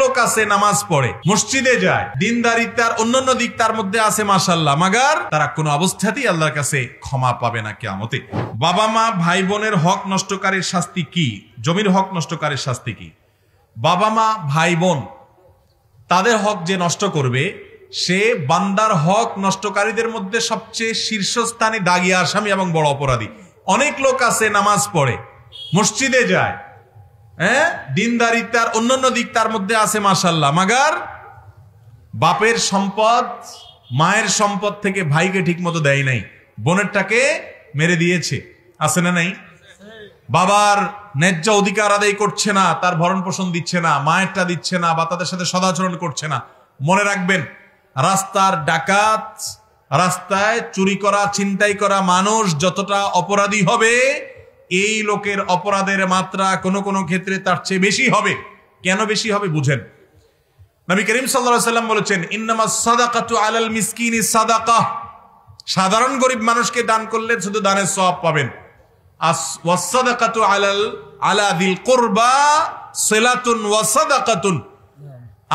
লোক আছে নামাজ পড়ে, মসজিদে যায়, দিনদারিতার অন্যান্য দিক তার মধ্যে আছে মাশাআল্লাহ, মাগার তারা কোনো অবস্থাতেই আল্লাহর কাছে ক্ষমা পাবে না কিয়ামতে। বাবা মা ভাই বোনের হক নষ্টকারীর শাস্তি কি? জমির হক নষ্টকারীর শাস্তি কি? বাবা মা ভাই বোন তাদের হক যে নষ্ট করবে, সে বান্দার হক নষ্টকারীদের মধ্যে সবচেয়ে শীর্ষস্থানে দাগী আসামি এবং বড় অপরাধী। অনেক লোক আছে নামাজ পড়ে, মসজিদে যায়, দিনদারিতার অন্যান্য দিক তার মধ্যে আছে মাশাআল্লাহ, মাগার বাপের সম্পদ মায়ের সম্পদ থেকে ভাইকে ঠিক মতো দেয় নাই, বোনেরটাকে মেরে দিয়েছে, আছে না নাই? বাবার ন্যায্য অধিকার আদায় করছে না, তার ভরণ পোষণ দিচ্ছে না, মায়েরটা দিচ্ছে না, বা তাদের সাথে সদাচরণ করছে না। মনে রাখবেন, রাস্তার ডাকাত, রাস্তায় চুরি করা ছিনতাই করা মানুষ যতটা অপরাধী হবে, এই লোকের অপরাধের মাত্রা কোনো কোনো ক্ষেত্রে তার চেয়ে বেশি হবে। কেন বেশি হবে বুঝেন। নবী করিম সাল্লাল্লাহু আলাইহি ওয়াসাল্লাম বলেছেন, ইন্নামাস সাদাকাতু আলাল মিসকিনি সাদাকাহ, সাধারণ গরিব মানুষকে দান করলে শুধু দানের সওয়াব পাবেন। ওয়াস সাদাকাতু আলা যিল কুরবা সিলাতুন ওয়া সাদাকাতুন,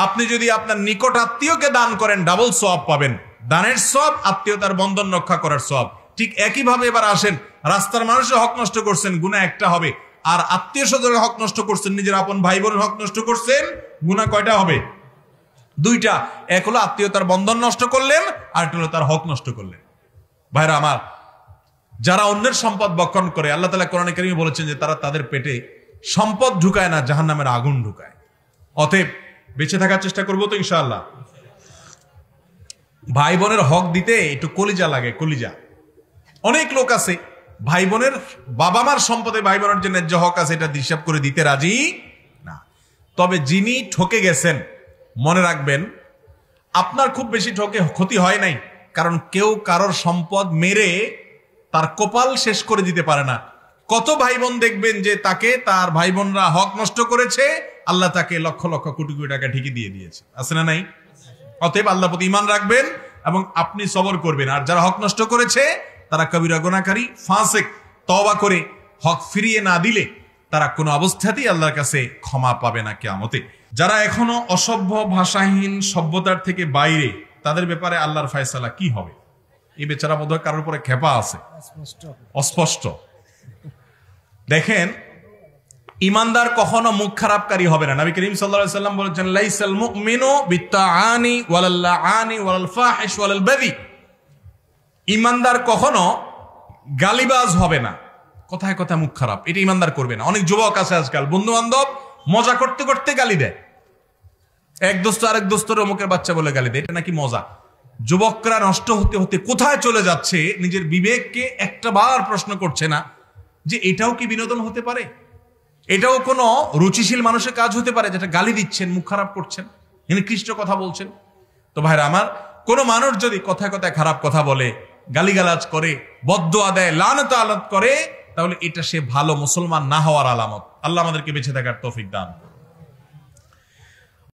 আপনি যদি আপনার নিকট আত্মীয়কে দান করেন ডাবল সওয়াব পাবেন, দানের সওয়াব, আত্মীয়তার বন্ধন রক্ষা করার সওয়াব। ঠিক একই ভাবে এবার আসেন, রাস্তার মানুষের হক নষ্ট করছেন, গুনাহ একটা হবে, আর আত্মীয় স্বজনের হক নষ্ট করছেন, নিজের আপন ভাই বোনের হক নষ্ট করছেন, গুনাহ কয়টা হবে? দুইটা। এক হলো আত্মীয়তার বন্ধন নষ্ট করলেন, আর একটা হলো তার হক নষ্ট করলেন। ভাইরা আমার, যারা অন্যের সম্পদ বক্ষণ করে, আল্লাহ তাআলা কোরআনে কারীমে বলেছেন যে তারা তাদের পেটে সম্পদ ঢুকায় না, জাহান্নামের আগুন ঢুকায়। অতএব বেঁচে থাকার চেষ্টা করবো তো ইনশাআল্লাহ। ভাই বোনের হক দিতে একটু কলিজা লাগে, কলিজা। অনেক লোক আছে ভাই বোনের বাবা মার সম্পদে ভাই বোনের যে ন্যায্য হক আছে এটা হিসাব করে দিতে রাজি না। তবে যিনি ঠকে গেছেন, মনে রাখবেন আপনার খুব বেশি ক্ষতি হয় নাই, কারণ কেউ কারোর সম্পদ মেরে তার কপাল শেষ করে দিতে পারে না। কত ভাই বোন দেখবেন যে তাকে তার ভাই বোনরা হক নষ্ট করেছে, আল্লাহ তাকে লক্ষ লক্ষ কোটি কোটি টাকা ঠিকই দিয়ে দিয়েছে, আছে না নাই? অতএব আল্লাহর প্রতি ঈমান রাখবেন এবং আপনি সবর করবেন। আর যারা হক নষ্ট করেছে তারা কবিরা গুনাহকারী, ফাসিক, তওবা করে হক ফিরিয়ে না দিলে তারা কোনো অবস্থাতেই আল্লাহর কাছে ক্ষমা পাবে না কিয়ামতে। যারা এখনো অসভ্য, ভাষাহীন, সভ্যতার থেকে বাইরে, তাদের ব্যাপারে আল্লাহর ফয়সালা কি হবে? এই বেচারা বোধহয় কারোর উপরে খেপা আছে, অস্পষ্ট। দেখেন, ইমানদার কখনো মুখ খারাপকারী হবে না। নবী করিম সাল্লাল্লাহু আলাইহি ওয়াসাল্লাম বলেছেন, লাইসাল মুমিনু বিত্তাআনি ওয়ালাল লাআনি ওয়ালাল ফাহিশ ওয়ালাল বাযী, ইমানদার কখনো গালিবাজ হবে না, কথায় কথায় মুখ খারাপ, এটা ইমানদার করবে না। অনেক যুবক আছে আজকাল, বন্ধু বান্ধব মজা করতে করতে গালি দেয়, এক দোস্ত আরেক দোস্তর অমুকের বাচ্চা বলে গালি দেয়, এটা নাকি মজা। যুবকরা নষ্ট হতে হতে কোথায় চলে যাচ্ছে, নিজের বিবেককে একটা বার প্রশ্ন করছে না যে এটাও কি বিনোদন হতে পারে, এটাও কোনো রুচিশীল মানুষের কাজ হতে পারে, যেটা গালি দিচ্ছেন, মুখ খারাপ করছেন, নিকৃষ্ট কথা বলছেন। তো ভাইরা আমার, কোন মানুষ যদি কথায় কথায় খারাপ কথা বলে, গালিগালাজ করে, বদদুয়া দেয়, লানত আলাত করে, তাহলে এটা সে ভালো মুসলমান না হওয়ার আলামত। আল্লাহ আমাদেরকে বেঁচে থাকার তৌফিক দান।